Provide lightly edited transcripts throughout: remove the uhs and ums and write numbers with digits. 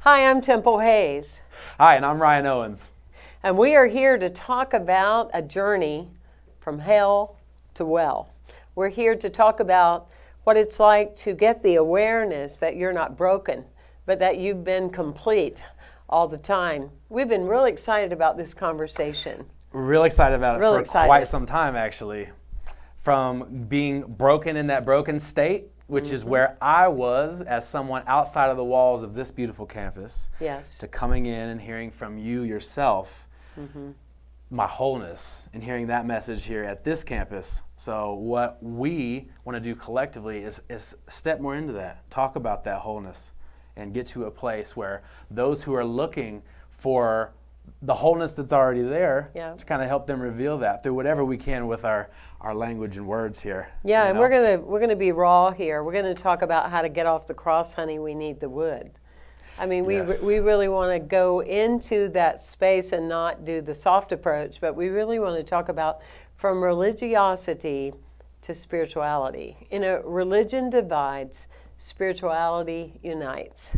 Hi, I'm Temple Hayes. Hi, and I'm Ryan Owens. And we are here to talk about a journey from hell to well. We're here to talk about what it's like to get the awareness that you're not broken, but that you've been complete all the time. We've been really excited about this conversation. Real excited about it Real for excited. quite some time, actually. From being broken in that broken state, which is where I was as someone outside of the walls of this beautiful campus, Yes. to coming in and hearing from you yourself, my wholeness, and hearing that message here at this campus. So what we want to do collectively is step more into that, talk about that wholeness, and get to a place where those who are looking for the wholeness that's already there, to kind of help them reveal that through whatever we can with our language and words here. Yeah, and we're gonna be raw here. We're gonna talk about how to get off the cross, honey. We need the wood. I mean, Yes. we really want to go into that space and not do the soft approach, but we really want to talk about from religiosity to spirituality. You know, religion divides, spirituality unites.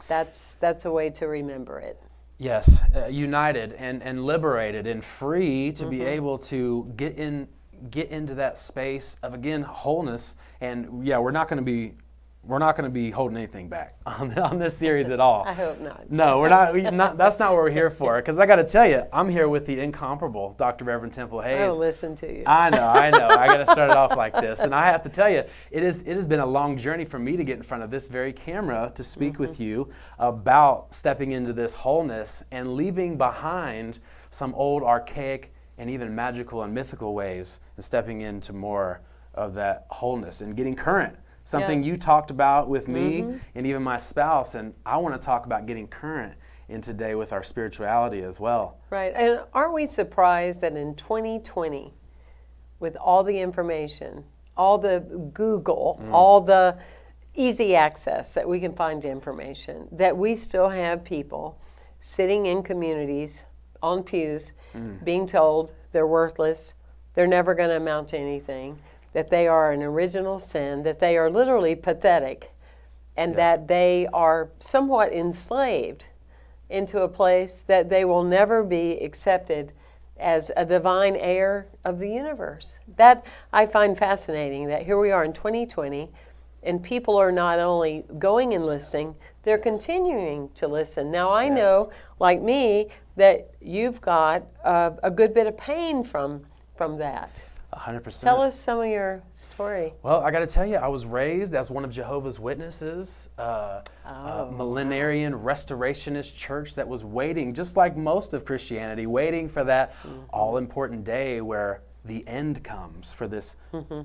That's a way to remember it. Yes, united and liberated and free to be able to get into that space of, again, wholeness. And yeah, we're not going to be holding anything back on this series at all. I hope not. No, we're not. That's not what we're here for. Because I got to tell you, I'm here with the incomparable Dr. Reverend Temple Hayes. I'll listen to you. I know. I got to start it off like this, and I have to tell you, it has been a long journey for me to get in front of this very camera to speak with you about stepping into this wholeness and leaving behind some old, archaic, and even magical and mythical ways, and stepping into more of that wholeness and getting current. Something you talked about with me and even my spouse, and I want to talk about getting current in today with our spirituality as well. Right, and aren't we surprised that in 2020, with all the information, all the Google, all the easy access that we can find to information, that we still have people sitting in communities on pews being told they're worthless, they're never going to amount to anything, that they are an original sin, that they are literally pathetic, and that they are somewhat enslaved into a place that they will never be accepted as a divine heir of the universe. That I find fascinating, that here we are in 2020, and people are not only going and listening, they're continuing to listen. Now I know, like me, that you've got a good bit of pain from that. 100%. Tell us some of your story. Well, I got to tell you, I was raised as one of Jehovah's Witnesses, a millenarian restorationist church that was waiting, just like most of Christianity, waiting for that all-important day where the end comes for this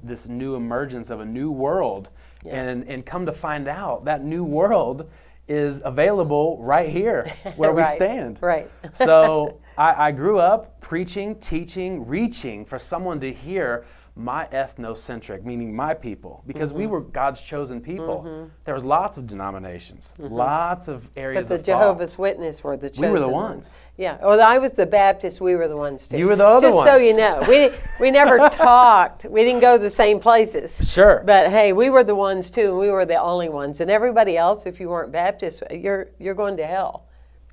this new emergence of a new world. And come to find out, that new world is available right here where we stand. Right. So I grew up preaching, teaching, reaching for someone to hear my ethnocentric, meaning my people, because we were God's chosen people. There was lots of denominations, lots of areas But of the thought. Jehovah's Witness were the chosen We were the ones. ones. Yeah. Well, I was the Baptist. We were the ones too. You were the other Just ones. so you know, we never talked. We didn't go to the same places. Sure. But hey, we were the ones too, and we were the only ones. And everybody else, if you weren't Baptist, you're going to hell.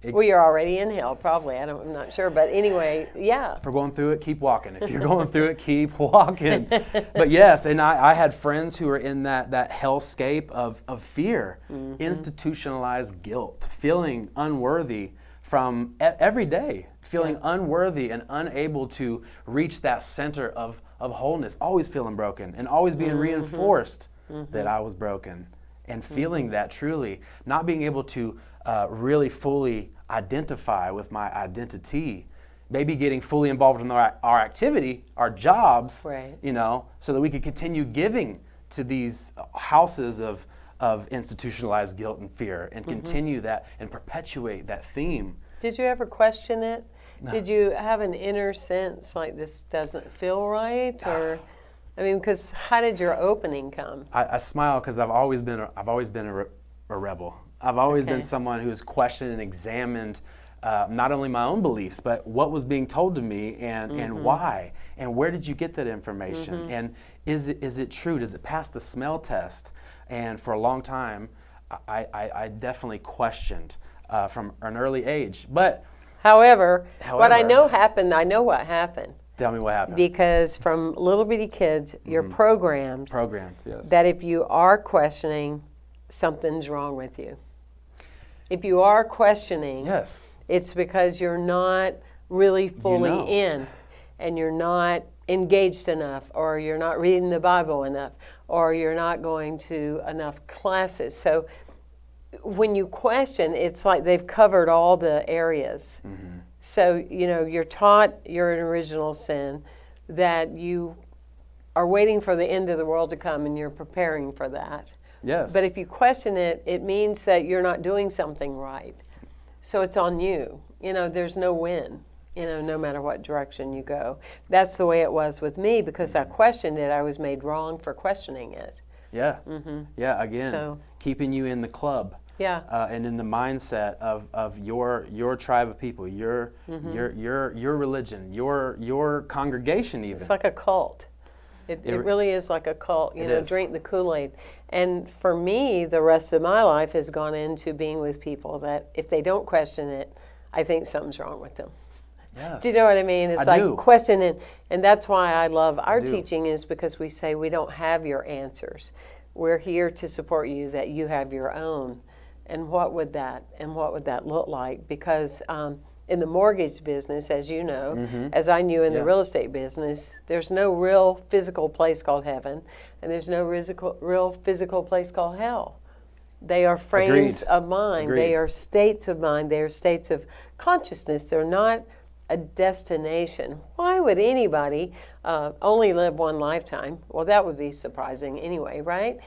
Well, you're already in hell, probably. I'm not sure. But anyway, yeah. If we're going through it, keep walking. If you're going through it, keep walking. But yes, and I had friends who were in that hellscape of fear, institutionalized guilt, feeling unworthy from every day, feeling unworthy and unable to reach that center of wholeness, always feeling broken and always being reinforced that I was broken, and feeling that truly, not being able to really fully identify with my identity, maybe getting fully involved in our activity, our jobs, you know, so that we could continue giving to these houses of institutionalized guilt and fear, and continue that and perpetuate that theme. Did you ever question it? No. Did you have an inner sense like this doesn't feel right, or? I mean, because how did your opening come? I smile because I've always been a rebel. I've always been someone who's questioned and examined not only my own beliefs, but what was being told to me, and why, and where did you get that information, and is it true? Does it pass the smell test? And for a long time, I definitely questioned from an early age. But However, what I However- know happened, I know what happened. tell me what happened. Because from little bitty kids, you're programmed Programmed, yes. that if you are questioning, something's wrong with you. If you are questioning, Yes. it's because you're not really fully know. in, and you're not engaged enough, or you're not reading the Bible enough, or you're not going to enough classes. So when you question, it's like they've covered all the areas. So, you're taught you're in original sin, that you are waiting for the end of the world to come, and you're preparing for that. Yes. But if you question it, it means that you're not doing something right. So it's on you. There's no win, no matter what direction you go. That's the way it was with me, because I questioned it. I was made wrong for questioning it. Yeah. Yeah, again, So- keeping you in the club. Yeah. And in the mindset of your tribe of people, your religion, your congregation even. It's like a cult. It really is like a cult. It is. Drink the Kool-Aid. And for me, the rest of my life has gone into being with people that if they don't question it, I think something's wrong with them. Yes. Do you know what I mean? It's I like do. questioning. And that's why I love our do. teaching, is because we say we don't have your answers. We're here to support you, that you have your own. And what would that look like? Because in the mortgage business, as you know, as I knew in the real estate business, there's no real physical place called heaven, and there's no real physical place called hell. They are frames Agreed. of mind. Agreed. They are states of mind. They are states of consciousness. They're not a destination. Why would anybody only live one lifetime? Well, that would be surprising anyway, right?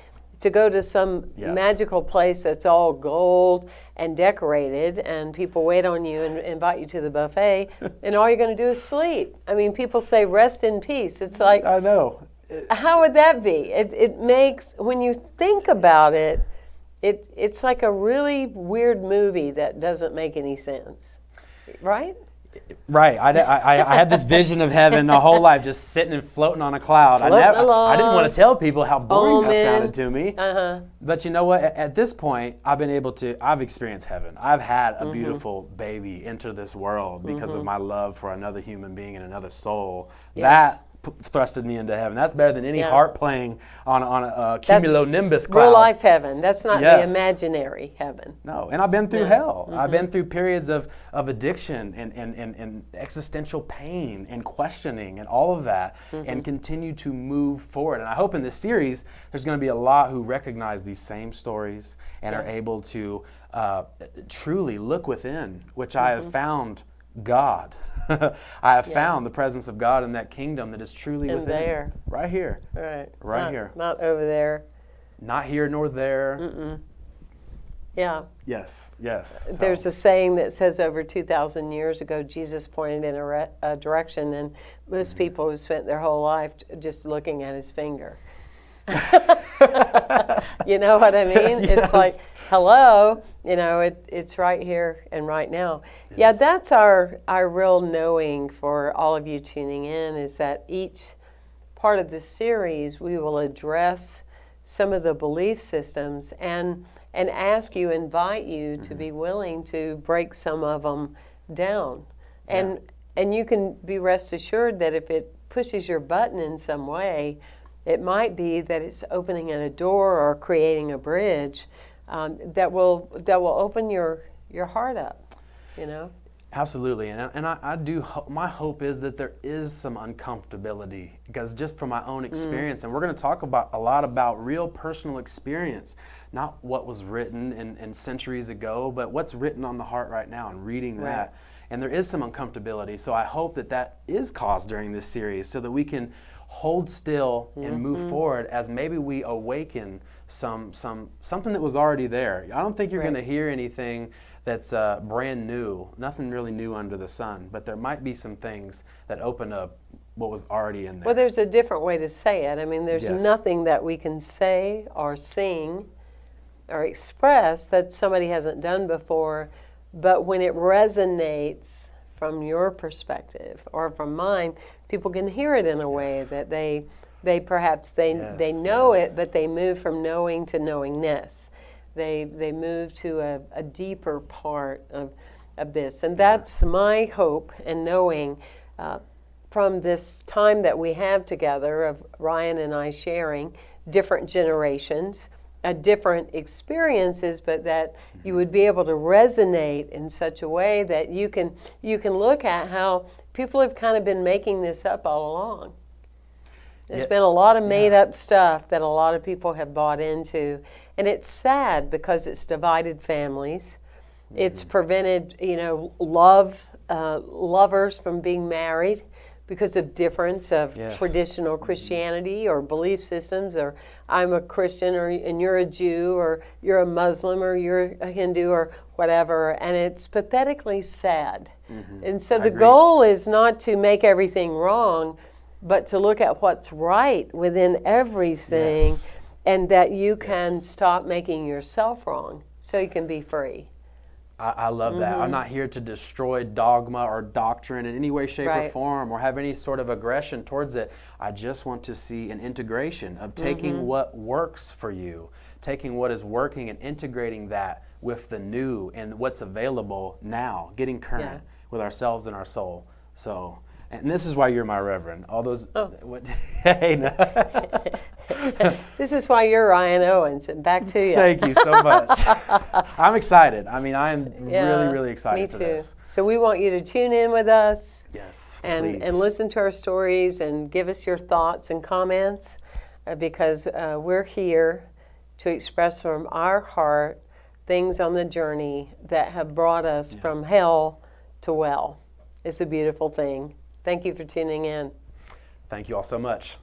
To go to some Yes. magical place that's all gold and decorated, and people wait on you and invite you to the buffet, and all you're going to do is sleep. I mean, people say rest in peace. It's like, I know. how would that be? It makes, when you think about it, it's like a really weird movie that doesn't make any sense, right? Right. I had this vision of heaven the whole life, just sitting and floating on a cloud. I didn't want to tell people how boring that sounded to me. But you know what? At this point, I've experienced heaven. I've had a beautiful baby enter this world because of my love for another human being and another soul. Yes. That thrusted me into heaven. That's better than any harp playing on a cumulonimbus cloud. Real life heaven. That's not Yes. the imaginary heaven. No, and I've been through hell. I've been through periods of addiction and existential pain and questioning and all of that, and continue to move forward. And I hope in this series there's going to be a lot who recognize these same stories and are able to truly look within, which I have found God. I have found the presence of God in that kingdom that is truly In within. there. Right here. Right. Here. Not over there. Not here nor there. Yeah. Yes. So- There's a saying that says over 2,000 years ago, Jesus pointed in a direction, and most people who spent their whole life just looking at his finger. You know what I mean? Yes. It's like, hello, it's right here and right now. Yeah, that's our real knowing for all of you tuning in, is that each part of this series we will address some of the belief systems and invite you to be willing to break some of them down. And you can be rest assured that if it pushes your button in some way, it might be that it's opening a door or creating a bridge that will open your heart up, Absolutely, and I do. My hope is that there is some uncomfortability, because just from my own experience, and we're going to talk a lot about real personal experience, not what was written in centuries ago, but what's written on the heart right now, and reading that. And there is some uncomfortability, so I hope that is caused during this series, so that we can hold still and move forward as maybe we awaken something that was already there. I don't think you're going to hear anything that's brand new, nothing really new under the sun, but there might be some things that open up what was already in there. Well, there's a different way to say it. I mean, there's Yes. nothing that we can say or sing or express that somebody hasn't done before, but when it resonates from your perspective or from mine, people can hear it in a way that they perhaps know it, but they move from knowing to knowingness. They move to a deeper part of this. And that's my hope and knowing from this time that we have together of Ryan and I sharing different generations, different experiences, but that you would be able to resonate in such a way that you can look at how people have kind of been making this up all along. There's been a lot of made up stuff that a lot of people have bought into, and it's sad because it's divided families. It's prevented, lovers from being married because of difference of traditional Christianity or belief systems, or I'm a Christian and you're a Jew, or you're a Muslim or you're a Hindu or whatever, and it's pathetically sad. And so the goal is not to make everything wrong, but to look at what's right within everything, and that you can stop making yourself wrong so you can be free. I love that. I'm not here to destroy dogma or doctrine in any way, shape, or form, or have any sort of aggression towards it. I just want to see an integration of taking what works for you, taking what is working and integrating that with the new and what's available now, getting current with ourselves and our soul. So, and this is why you're my reverend. All those, hey, no. This is why you're Ryan Owens, and back to you. Thank you so much. I'm excited. I mean, I am really, really excited for this. So we want you to tune in with us. Yes, and listen to our stories and give us your thoughts and comments, because we're here to express from our heart things on the journey that have brought us from hell to well. It's a beautiful thing. Thank you for tuning in. Thank you all so much.